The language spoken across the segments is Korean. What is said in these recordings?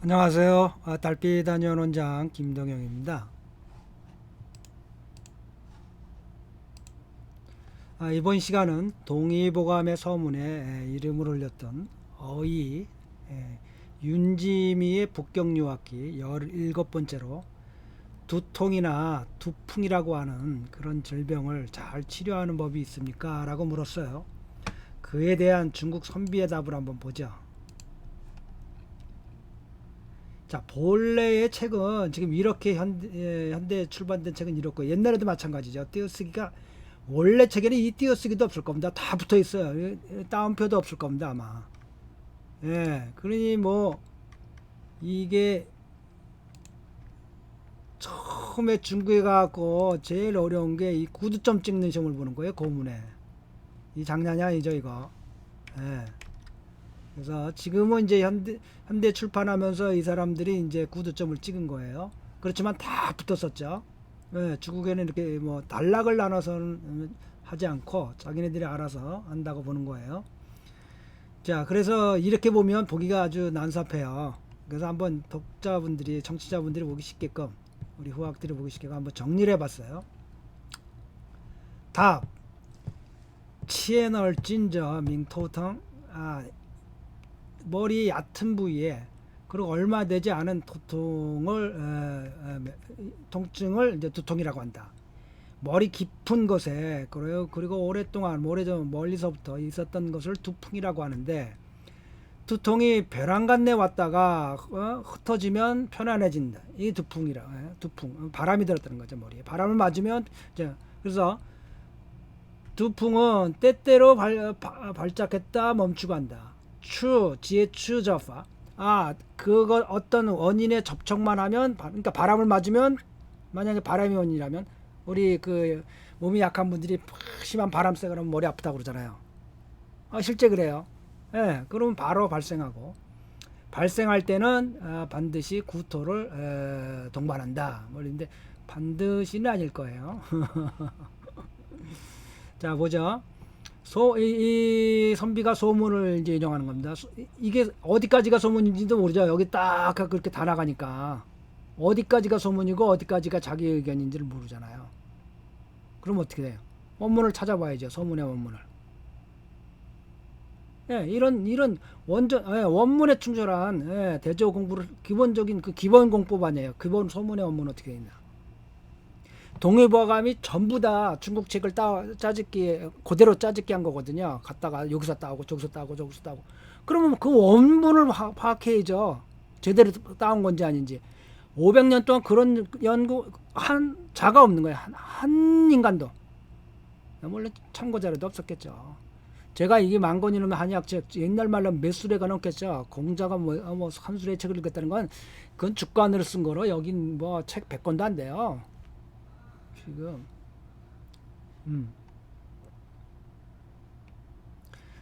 안녕하세요. 달빛 단연 원장 김동영입니다. 이번 시간은 동의보감의 서문에 이름을 올렸던 어이 윤지미의 북경유학기 17번째로 두통이나 두풍이라고 하는 그런 질병을 잘 치료하는 법이 있습니까? 라고 물었어요. 그에 대한 중국 선비의 답을 한번 보죠. 자, 본래의 책은 지금 이렇게 현대 출판된 책은 이렇고 옛날에도 마찬가지죠. 띄어쓰기가 원래 책에는 이 띄어쓰기도 없을 겁니다. 다 붙어 있어요. 따옴표도 없을 겁니다, 아마. 예, 그러니 뭐 이게 처음에 중국에 가고 제일 어려운 게 이 구두점 찍는 시험을 보는 거예요, 고문에. 이 장난이 아니죠, 이거. 예. 그래서 지금은 이제 현대 출판하면서 이 사람들이 이제 구두점을 찍은 거예요. 그렇지만 다 붙었었죠. 예, 중국에는 이렇게 뭐 단락을 나눠서는 하지 않고 자기네들이 알아서 한다고 보는 거예요. 자, 그래서 이렇게 보면 보기가 아주 난삽해요. 그래서 한번 독자분들이, 청취자분들이 보기 쉽게끔, 우리 후학들이 보기 쉽게끔 한번 정리를 해봤어요. 답. 치에널 찐저 밍토텅 머리 얕은 부위에 그리고 얼마 되지 않은 통증을 이제 두통이라고 한다. 머리 깊은 곳에 그리고 오랫동안 오래전 멀리서부터 있었던 것을 두풍이라고 하는데 두통이 벼랑 간내 왔다가 흩어지면 편안해진다. 이 두풍이라 두풍 바람이 들었다는 거죠. 머리에 바람을 맞으면 이제 그래서 두풍은 때때로 발작했다 멈추고 한다. 지에 추저파. 그거 어떤 원인에 접촉만 하면, 그러니까 바람을 맞으면, 만약에 바람이 원인이라면, 우리 그 몸이 약한 분들이 심한 바람 쐬고 그러면 머리 아프다고 그러잖아요. 실제 그래요. 예, 그러면 바로 발생하고, 발생할 때는 반드시 구토를 동반한다. 근데 반드시는 아닐 거예요. 자, 보죠. 이 선비가 소문을 이제 인용하는 겁니다. 이게 어디까지가 소문인지도 모르죠. 여기 딱 그렇게 다 나가니까. 어디까지가 소문이고 어디까지가 자기 의견인지를 모르잖아요. 그럼 어떻게 돼요? 원문을 찾아봐야죠. 소문의 원문을. 예, 이런 원문에 충실한 대조 공부를 기본적인 그 기본 공법 아니에요. 기본 소문의 원문 어떻게 되냐. 동의보감이 전부 다 중국 책을 짜집기 그대로 짜집기 한 거거든요. 갔다가 여기서 따오고 저기서 따오고 저기서 따오고. 그러면 그 원문을 파악해야죠. 제대로 따온 건지 아닌지. 500년 동안 그런 연구 한 자가 없는 거예요. 한 인간도. 물론 참고 자료도 없었겠죠. 제가 이게 만 권이 넘는 한의학책 옛날 말로 몇 수레가 넘겠죠. 공자가 뭐 한 수레 책을 읽었다는 건 그건 주관으로 쓴 거로 여긴 뭐 책 100권도 안 돼요. 지금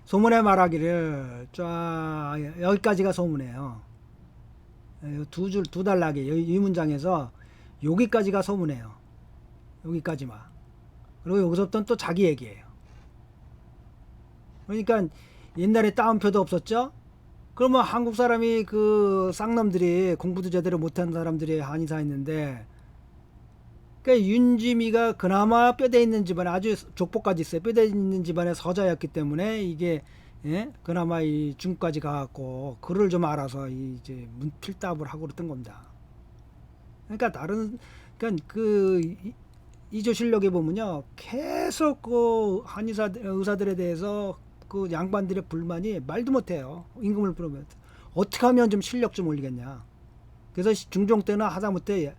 소문에 말하기를 쫙 여기까지가 소문이에요. 두 단락에 이 문장에서 여기까지가 소문이에요. 여기까지만. 그리고 여기서부터는 또 자기 얘기예요. 그러니까 옛날에 따옴표도 없었죠. 그러면 한국 사람이 그 쌍놈들이 공부도 제대로 못한 사람들이 한의사 있는데 그러니까 윤지미가 그나마 뼈대 있는 집안에 아주 족보까지 있어요. 뼈대 있는 집안의 서자였기 때문에 이게 그나마 이 중까지 가갖고 글을 좀 알아서 이제 문필답을 하고 그랬던 겁니다. 그러니까 그러니까 그 이조실록에 보면요 계속 그 한의사 의사들에 대해서 그 양반들의 불만이 말도 못해요. 임금을 부르면 어떻게 하면 좀 실력 좀 올리겠냐. 그래서 중종 때나 하다못해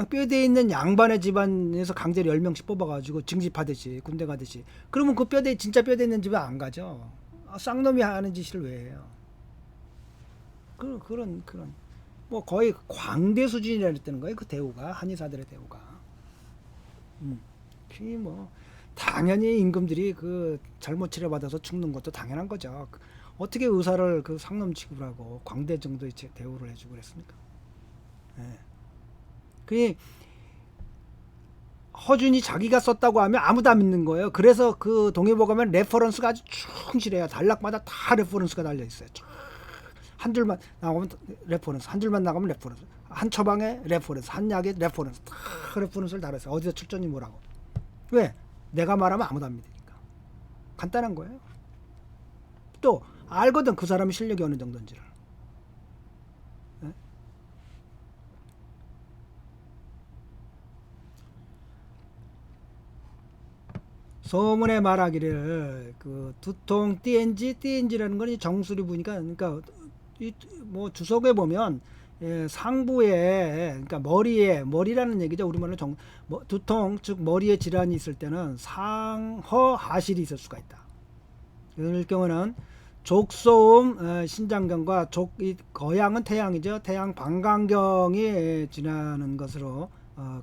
뼈대에 있는 양반의 집안에서 강제로 10명씩 뽑아가지고 징집하듯이 군대 가듯이 그러면 그 진짜 뼈대 있는 집에 안 가죠. 쌍놈이 하는 짓을 왜 해요. 그런 뭐 거의 광대 수준이라는 거예요. 그 대우가 한의사들의 대우가 뭐 당연히 임금들이 그 잘못 치료받아서 죽는 것도 당연한 거죠. 어떻게 의사를 그 상놈 취급하고 광대 정도의 대우를 해주고 그랬습니까? 예. 그 허준이 자기가 썼다고 하면 아무도 안 믿는 거예요. 그래서 그 동의보감은 레퍼런스가 아주 충실해요. 단락마다 다 레퍼런스가 달려 있어요. 한 줄만 나오면 레퍼런스, 한 줄만 나가면 레퍼런스, 한 처방에 레퍼런스, 한 약에 레퍼런스, 다 레퍼런스를 달았어요. 어디서 출전이 뭐라고. 왜? 내가 말하면 아무도 안 믿으니까. 간단한 거예요. 또 알거든 그 사람의 실력이 어느 정도인지를. 네? 소문에 말하기를 그 두통 띠엔지라는 건 정수리 부니까 그러니까 뭐 주석에 보면 상부에 그러니까 머리라는 얘기죠. 우리말로 두통 즉 머리에 질환이 있을 때는 상허 하실이 있을 수가 있다. 이럴 경우는 족소음 신장경과 거양은 태양이죠. 태양 방광경이 지나는 것으로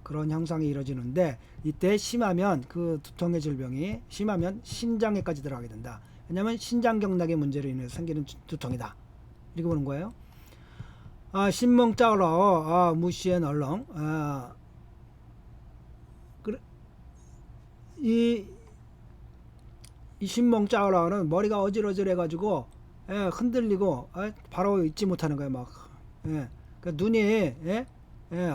그런 현상이 이루어지는데 이때 심하면 그 두통의 질병이 심하면 신장에까지 들어가게 된다. 왜냐하면 신장경락의 문제로 인해서 생기는 두통이다. 이렇게 보는 거예요. 신멍짜로 무시엔 얼렁 이 신멍짜로는 머리가 어질어질해가지고 흔들리고 바로 잊지 못하는 거예요. 막 그러니까 눈이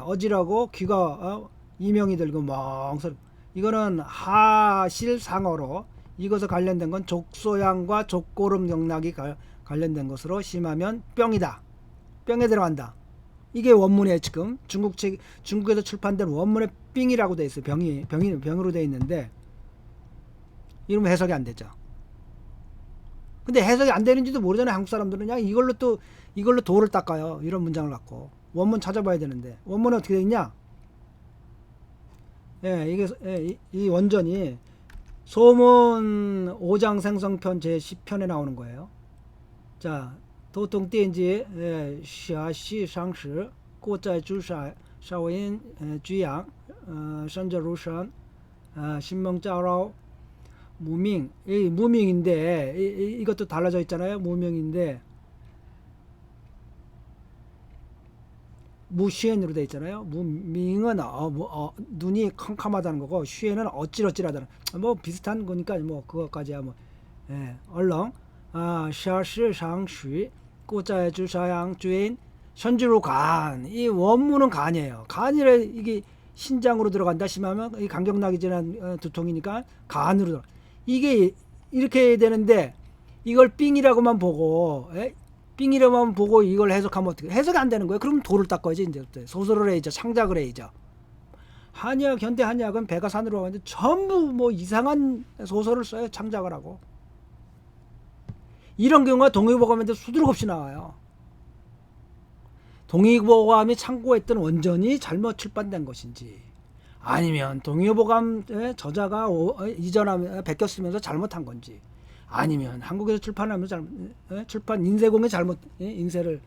어지러고 귀가 이명이 들고 멍석. 이거는 하실상어로 이것에 관련된 건 족소양과 족고름 경락이 관련된 것으로 심하면 병이다. 병에 들어간다. 이게 원문에 지금 중국에서 출판된 원문에 삥이라고 돼 있어요. 병으로 돼 있는데 이러면 해석이 안 되죠. 근데 해석이 안 되는지도 모르잖아요. 한국 사람들은 그냥 이걸로 도를 닦아요. 이런 문장을 갖고 원문 찾아봐야 되는데 원문은 어떻게 돼 있냐? 이 원전이 소문 5장 생성편 제10편에 나오는 거예요. 자, 도통 띠엔지 샤시 상시 고자이 주사 샤오인 주양 선저루선 신멍짜로 무밍. 이 무밍인데 이것도 달라져 있잖아요. 무명인데 무시엔으로 돼 있잖아요. 무밍은 눈이 캄캄하다는 거고 쉬엔은 어찔어찔하다는 뭐 비슷한 거니까 뭐 그것까지야 뭐 얼렁 샤시상쉬 꼬자의 주사양 주인 선주로 간. 이 원문은 간이에요. 간이라 이게 신장으로 들어간다 심하면 이 간경락이 지난 두통이니까 간으로 들어가. 이게 이렇게 되는데 이걸 삥이라고만 보고 삥이라고만 보고 이걸 해석하면 어떻게 해석이 안 되는 거예요. 그럼 돌을 닦아야지. 이제 소설을 해야죠. 창작을 해야죠. 한의학 현대 한의학은 배가 산으로 가는데 전부 뭐 이상한 소설을 써요. 창작을 하고. 이런 경우가 동의보감인데 수두룩 없이 나와요. 동의보감이 참고했던 원전이 잘못 출판된 것인지 아니면 동의보감 저자가 이전하면 베꼈으면서 잘못한 건지 아니면 한국에서 출판하면서 출판 인쇄공이 잘못 인쇄를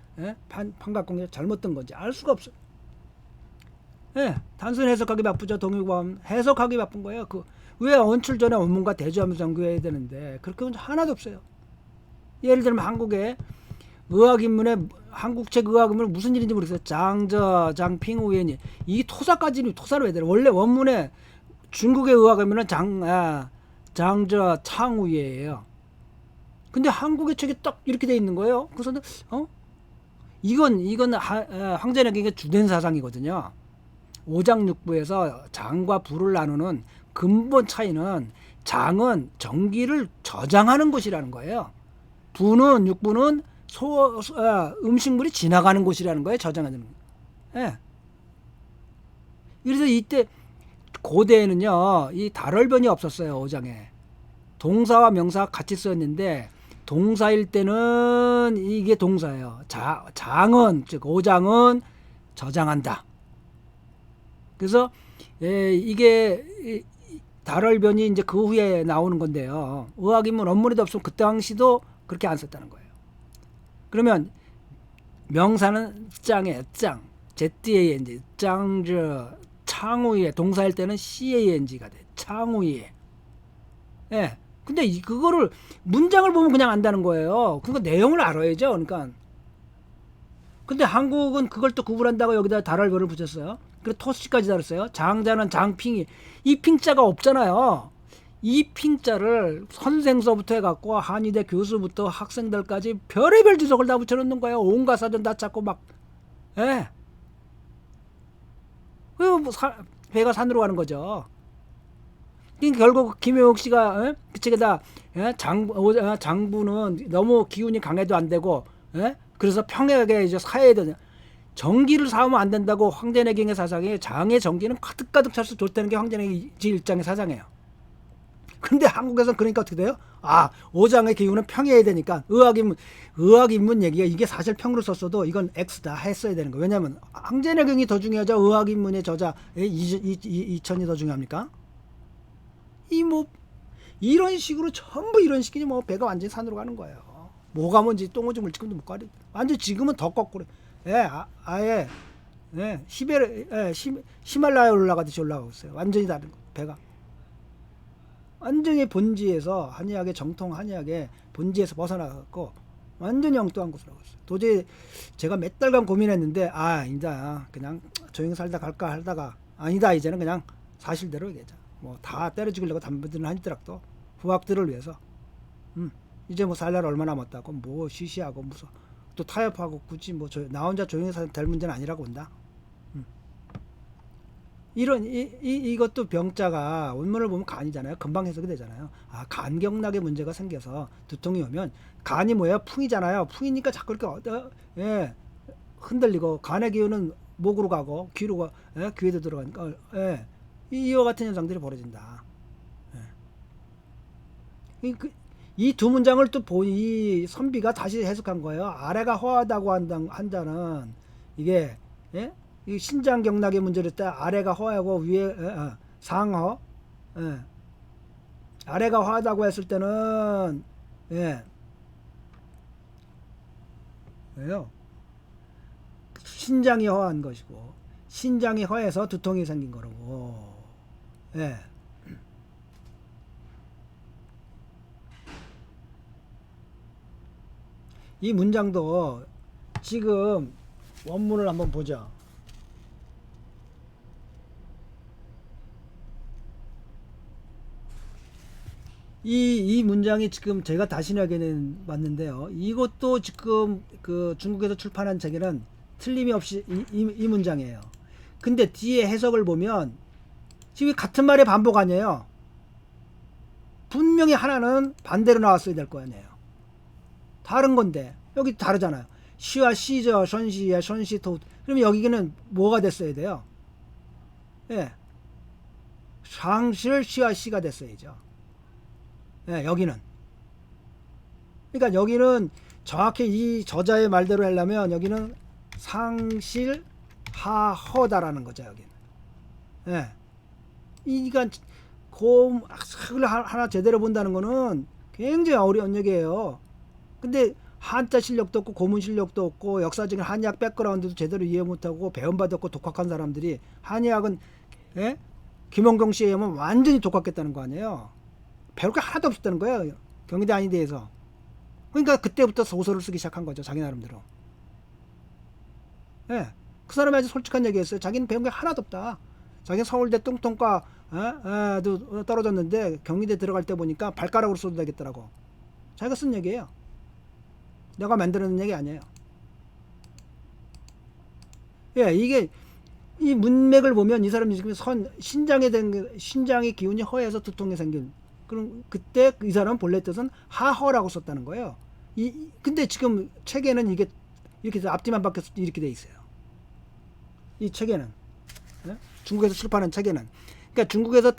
판각공이 잘못된 건지 알 수가 없어요. 단순히 해석하기 바쁘죠. 동의보감 해석하기 바쁜 거예요. 왜 언출 전에 원문과 대조하면서 연구해야 되는데 그렇게 하나도 없어요. 예를 들면 한국의 의학인문에 한국책 의학인문 무슨 일인지 모르겠어요. 장핑 우연이 이 토사까지는 토사를 왜 되나? 원래 원문에 중국의 의학인문은 장저 창우예요. 근데 한국의 책이 딱 이렇게 돼 있는 거예요. 그래서 이건 황제에게 주된 사상이거든요. 오장육부에서 장과 부를 나누는 근본 차이는 장은 전기를 저장하는 곳이라는 거예요. 육부는 음식물이 지나가는 곳이라는 거예요. 저장하는 거. 그래서 이때 고대에는요, 이 달얼변이 없었어요. 오장에 동사와 명사가 같이 쓰였는데 동사일 때는 이게 동사예요. 장은 즉 오장은 저장한다. 그래서 이게 달얼변이 이제 그 후에 나오는 건데요. 의학인문 원문에도 없으면 그 당시도 그렇게 안 썼다는 거예요. 그러면 명사는 짱에 짱, ZANG, 짱저 창우에 동사일 때는 CANG가 돼. 창우에. 근데 그거를 문장을 보면 그냥 안다는 거예요. 그거 내용을 알아야죠. 그러니까. 근데 한국은 그걸 또 구분한다고 여기다 달얼변을 붙였어요. 그리고 토시까지 달았어요. 장자는 장핑이 이 핑자가 없잖아요. 이 핑자를 선생서부터 해갖고 한의대 교수부터 학생들까지 별의별 주석을 다 붙여놓는 거예요. 온갖 사전 다 찾고 막. 예. 배가 산으로 가는 거죠. 그러니까 결국 김영욱 씨가 그 책에다 장부는 너무 기운이 강해도 안 되고 그래서 평행하게 이제 사해야 되냐. 정기를 사오면 안 된다고 황제내경의 사상에 장의 정기는 가득가득 찰수 좋다는 게 황제내경 제1장의 사상이에요. 근데 한국에서는 그러니까 어떻게 돼요? 오장의 기운은 평해야 되니까 의학인문 얘기가 이게 사실 평으로 썼어도 이건 X다 했어야 되는 거예요. 왜냐하면 황제내경이 더 중요하죠. 의학인문의 저자 이천이 더 중요합니까? 이런 식으로 전부 이런 식이니 배가 완전히 산으로 가는 거예요. 뭐가 뭔지 똥오줌 물지금도 못 가려. 완전 지금은 더 거꾸로. 아예 히말라야 올라가듯이 올라가고 있어요. 완전히 다른 거. 배가 완전히 본지에서 한의학의 정통 한의학의 본지에서 벗어나갖고 완전히 엉뚱한 곳으로 가고 있어요. 도저히 제가 몇 달간 고민했는데 아니다 그냥 조용히 살다 갈까 하다가 아니다 이제는 그냥 사실대로 얘기하자. 다 때려 죽이려고 담배들은 한이더라도 후학들을 위해서 이제 살날 얼마 남았다고 시시하고 무슨 또 타협하고 굳이 나 혼자 조용히 살면 될 문제는 아니라고 본다. 이런 이것도 병자가 원문을 보면 간이잖아요. 금방 해석이 되잖아요. 간경락에 문제가 생겨서 두통이 오면 간이 뭐야? 풍이잖아요. 풍이니까 자꾸 이렇게 흔들리고 간의 기운은 목으로 가고 귀로 가 귀에도 들어가니까 이와 같은 현상들이 벌어진다. 이 두 문장을 또 이 선비가 다시 해석한 거예요. 아래가 허하다고 한다는 이게 이 신장경락의 문제를 때 아래가 허하고 위에 상허 아래가 허하다고 했을 때는 왜요? 신장이 허한 것이고 신장이 허해서 두통이 생긴 거라고. 이 문장도 지금 원문을 한번 보자. 이 문장이 지금 제가 다시 하게는 봤는데요. 이것도 지금 그 중국에서 출판한 책에는 틀림이 없이 이 문장이에요. 근데 뒤에 해석을 보면 지금 같은 말의 반복 아니에요. 분명히 하나는 반대로 나왔어야 될 거 아니에요. 다른 건데 여기 다르잖아요. 시와 시저 선시야 선시토. 그러면 여기는 뭐가 됐어야 돼요? 상실 시와 시가 됐어야죠. 여기는 그러니까 여기는 정확히 이 저자의 말대로 하려면 여기는 상실 하허다라는 거죠. 여기는 이가 곰을 하나 제대로 본다는 거는 굉장히 어려운 얘기예요. 근데 한자 실력도 없고 고문 실력도 없고 역사적인 한의학 백그라운드도 제대로 이해 못하고 배움받았고 독학한 사람들이 한의학은 김원경 씨에 의하면 완전히 독학했다는 거 아니에요. 배울 게 하나도 없었다는 거예요. 경희대 한의대에서. 그러니까 그때부터 소설을 쓰기 시작한 거죠. 자기 나름대로. 그 사람이 아주 솔직한 얘기했어요. 자기는 배운 게 하나도 없다. 자기는 서울대 뚱뚱과 도 떨어졌는데 경희대 들어갈 때 보니까 발가락으로 써도 되겠더라고. 자기가 쓴 얘기예요. 내가 만들어낸 얘기 아니에요. 이게 이 문맥을 보면 이 사람이 지금 신장의 기운이 허해서 두통이 생긴. 그럼 그때 이 사람은 본래 뜻은 하허라고 썼다는 거예요. 근데 지금 책에는 이게 이렇게 앞뒤만 바뀌어서 이렇게 돼 있어요. 이 책에는 중국에서 출판한 책에는 그러니까 중국에서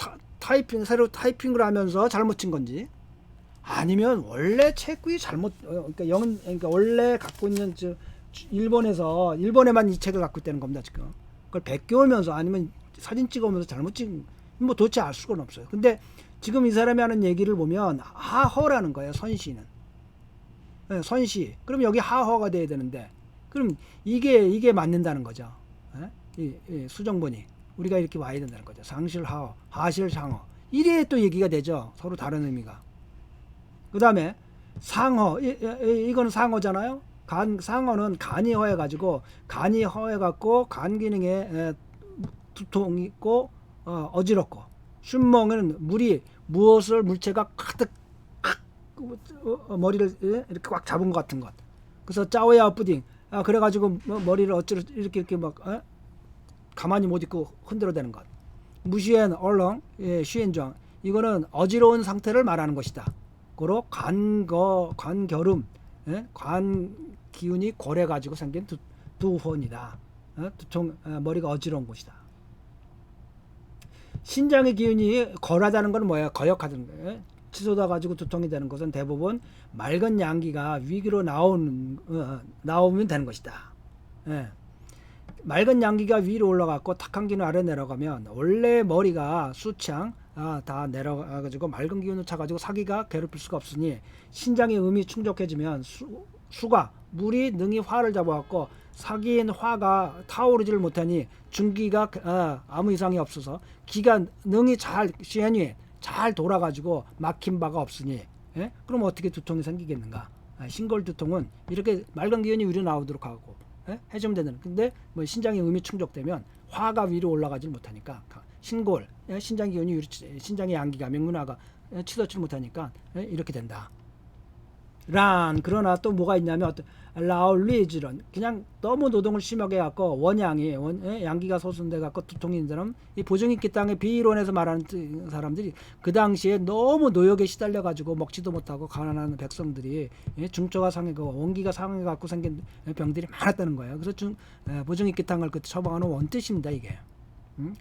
새로 타이핑을 하면서 잘못 친 건지 아니면 원래 책이 그러니까 원래 갖고 있는 일본에만 이 책을 갖고 있다는 겁니다. 지금 그걸 베껴오면서 아니면 사진 찍어오면서 잘못 찍은 도대체 알 수가 없어요. 근데 지금 이 사람이 하는 얘기를 보면 하허라는 거예요. 선시는 선시. 그럼 여기 하허가 돼야 되는데 그럼 이게 맞는다는 거죠. 이 수정본이 우리가 이렇게 와야 된다는 거죠. 상실하허, 하실상허. 이래 또 얘기가 되죠. 서로 다른 의미가. 그 다음에 상허, 이거는 상허잖아요. 상허는 간이 허해가지고 간 기능에 두통이 있고 어지럽고 슌멍은 물이 무엇을 물체가 가득 머리를 이렇게 꽉 잡은 것 같은 것. 그래서 짜오야 뿌딩. 그래가지고 머리를 어찌 이렇게 막 가만히 못 있고 흔들어대는 것. 무시엔 얼렁 쉬엔정. 이거는 어지러운 상태를 말하는 것이다. 고로 관결음, 관 기운이 고래 가지고 생긴 두혼이다. 두통 머리가 어지러운 것이다. 신장의 기운이 거라다는 건 뭐야? 거역하다는 거예요. 치솟아 가지고 두통이 되는 것은 대부분 맑은 양기가 위기로 나오면 되는 것이다. 예. 맑은 양기가 위로 올라갔고 탁한 기운이 아래 내려가면 원래 머리가 수창 다 내려가지고 맑은 기운을 차가지고 사기가 괴롭힐 수가 없으니 신장의 음이 충족해지면 수가 물이 능히 화를 잡아갖고 사기인 화가 타오르지를 못하니 중기가 아무 이상이 없어서 기가 능히 잘 시행이 잘 돌아가지고 막힌 바가 없으니 그럼 어떻게 두통이 생기겠는가? 신골 두통은 이렇게 맑은 기운이 위로 나오도록 하고 해주면 되는. 근데 뭐 신장의 음이 충족되면 화가 위로 올라가지 못하니까 신골 신장 기운이 신장의 양기가 명문화가 치솟지 못하니까 이렇게 된다. 그러나 또 뭐가 있냐면 어떤 라울리즈런 그냥 너무 노동을 심하게 해갖고 원양이 양기가 소순돼 갖고 두통이 있는 사람 이 보증인기 땅의 비이론에서 말하는 사람들이 그 당시에 너무 노역에 시달려 가지고 먹지도 못하고 가난한 백성들이 중초가 상해고 원기가 상해 갖고 생긴 병들이 많았다는 거예요. 그래서 보증인기 땅을 그때 처방하는 원뜻입니다 이게.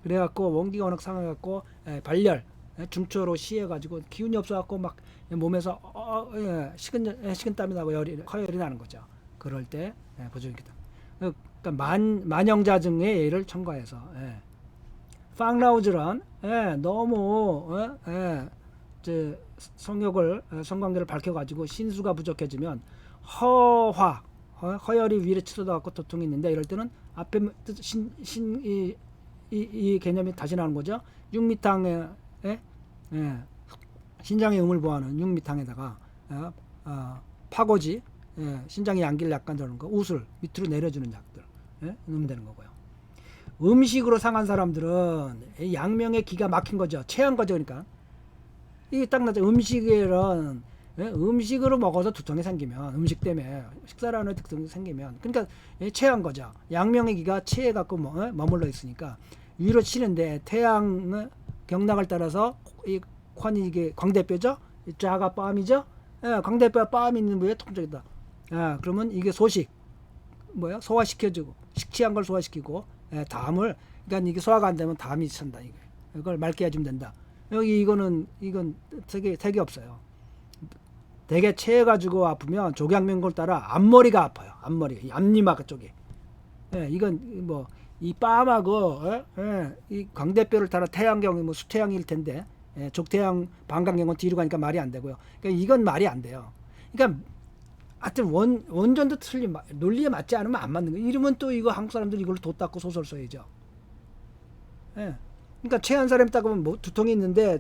그래갖고 원기가 워낙 상해갖고 발열 중초로 시해가지고 기운이 없어갖고 막 몸에서 식은땀이 나고 허열이 나는 거죠. 그럴 때 보조인기다. 그러니까 만영자증의 예를 첨가해서 팡라우즈란 너무 성관계를 밝혀가지고 신수가 부족해지면 허열이 위로 치솟아갖고 두통이 있는데 이럴 때는 앞에 이 개념이 다시 나오는 거죠. 육미탕에 신장의 음을 보하는 육미탕에다가 파고지 신장의 양기를 약간 저는 거 우술 밑으로 내려주는 약들 넣으면 되는 거고요. 음식으로 상한 사람들은 양명의 기가 막힌 거죠. 체한 거죠. 그러니까 이게 딱 나죠. 음식으로 먹어서 두통이 생기면 음식 때문에 식사를 하는 두통이 생기면 그러니까 체한 거죠. 양명의 기가 체해 갖고 머물러 있으니까 위로 치는데 태양 경락을 따라서 이 관이 이게 광대뼈죠. 좌가 뺨이죠. 광대뼈 뺨 있는 부위에 통증이다. 그러면 이게 소화시켜주고 식취한 걸 소화시키고 담을 그러니까 이게 소화가 안 되면 담이 찬다. 이걸 맑게 해주면 된다. 이건 되게 없어요. 되게 체해가지고 아프면 족양명골 따라 앞머리가 아파요. 앞머리, 앞니막 쪽에. 이건 뭐 이 뺨하고 이 광대뼈를 따라 태양경이 수태양일 텐데 족태양 방광경은 뒤로 가니까 말이 안 되고요. 그러니까 이건 말이 안 돼요. 그러니까 하여튼 원전도 틀린 논리에 맞지 않으면 안 맞는 거예요. 이러면 또 이거 한국 사람들 이걸로 도 닦고 소설 써야죠. 그러니까 체한 사람이 딱 보면 뭐 두통이 있는데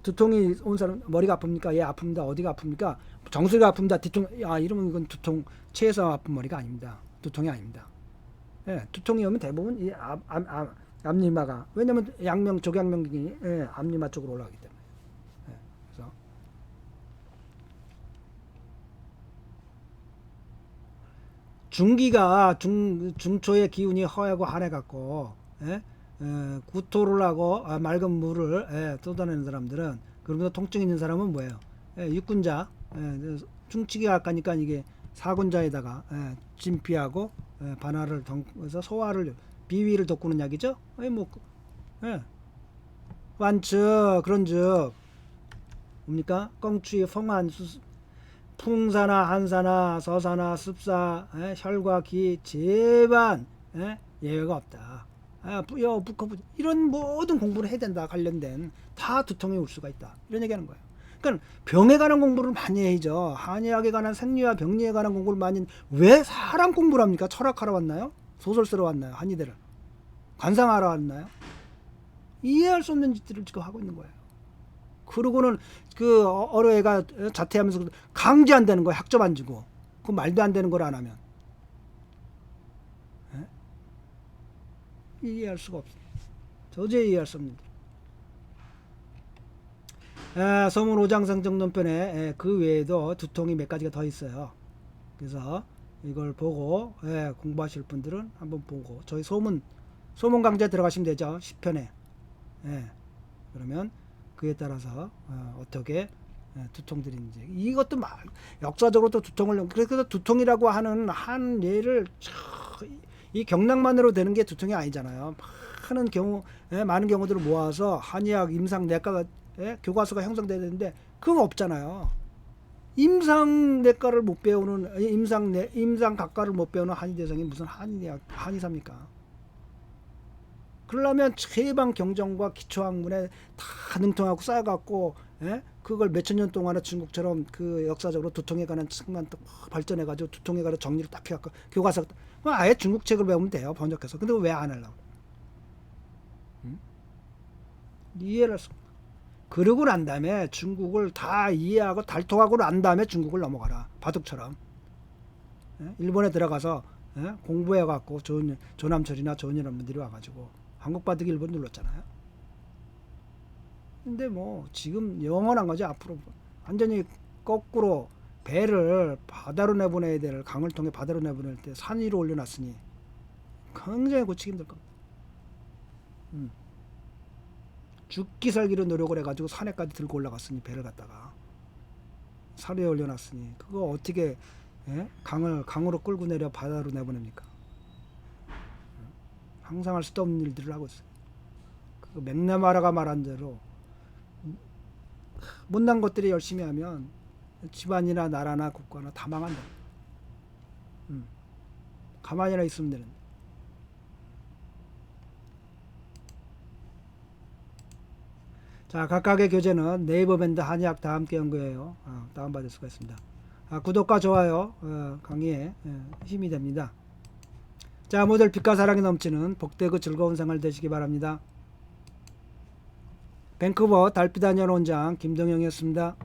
두통이 온 사람 머리가 아픕니까? 예, 아픕니다. 어디가 아픕니까? 정수리가 아픕니다. 뒤통 이러면 이건 두통 체해서 아픈 머리가 아닙니다. 두통이 아닙니다. 두통이 오면 대부분 이 앞니마가 왜냐면 족양명이 앞니마 쪽으로 올라가기 때문에. 그래서 중기가 중초의 기운이 허하고 한해 갖고 구토를 하고 맑은 물을 쏟아내는 사람들은 그러면서 통증 있는 사람은 뭐예요? 육군자 중치기가 아까니까 이게 사군자에다가 진피하고 반화를 덮어서 소화를 비위를 돋구는 약이죠. 완츠 그런즉 뭡니까? 껑추의 phong 풍사나 한사나 서사나 습사 혈과 기 제반 예외가 없다. 이런 모든 공부를 해야 된다. 관련된 다 두통이 올 수가 있다. 이런 얘기하는 거예요. 그러니까 병에 관한 공부를 많이 해야죠. 한의학에 관한 생리와 병리에 관한 공부를 많이 왜 사람 공부를 합니까? 철학하러 왔나요? 소설 쓰러 왔나요? 한의대를 관상하러 왔나요? 이해할 수 없는 짓들을 지금 하고 있는 거예요. 그러고는 그 어느 애가 자퇴하면서 강제한다는 거예요. 학점 안 주고 그 말도 안 되는 걸 안 하면 이해할 수가 없어요. 도저히 이해할 수 없는 일. 서문 오장성 정론편에 그 외에도 두통이 몇 가지가 더 있어요. 그래서 이걸 보고 공부하실 분들은 한번 보고 저희 소문 강좌 들어가시면 되죠. 10편에. 그러면 그에 따라서 어떻게 두통들이 있는지 이것도 역사적으로 또 두통을 그래서 두통이라고 하는 한 예를 이 경락만으로 되는 게 두통이 아니잖아요. 많은 경우들을 모아서 한의학, 임상, 내과가 교과서가 형성돼야 되는데 그건 없잖아요. 임상 내과를 못 배우는 임상 각과를 못 배우는 한의 대상이 무슨 한의사입니까? 그러려면 최방 경정과 기초학문에 다 능통하고 쌓여갖고 그걸 몇천 년 동안에 중국처럼 그 역사적으로 두통에 관한 측만 발전해가지고 두통에 관한 정리를 딱 해갖고 교과서 아예 중국 책을 배우면 돼요, 번역해서. 근데 왜 안 하려고? 이해를 할수 없어. 그러고 난 다음에 중국을 다 이해하고 달통하고 난 다음에 중국을 넘어가라, 바둑처럼. 일본에 들어가서 공부해갖고 조남철이나 조은이라는 분들이 와가지고 한국 바둑이 일본 눌렀잖아요. 근데 뭐 지금 영원한 거죠. 앞으로 완전히 거꾸로 배를 바다로 내보내야 될, 강을 통해 바다로 내보낼 때 산 위로 올려놨으니 굉장히 고치기 힘들 겁니다. 죽기 살기로 노력을 해가지고 산에까지 들고 올라갔으니, 배를 갖다가 산 위에 올려놨으니 그거 어떻게 강으로 끌고 내려 바다로 내보냅니까? 항상 할 수도 없는 일들을 하고 있어요. 그 맥나마라가 말한 대로 못난 것들이 열심히 하면 집안이나 나라나 국가나 다 망한다. 가만히나 있으면 되는데. 자, 각각의 교재는 네이버 밴드 한의학 다 함께 연구해요. 다운받을 수가 있습니다. 구독과 좋아요 강의에 힘이 됩니다. 자, 모두 빛과 사랑이 넘치는 복되고 즐거운 생활 되시기 바랍니다. 밴쿠버 달빛 한의원 원장 김동영이었습니다.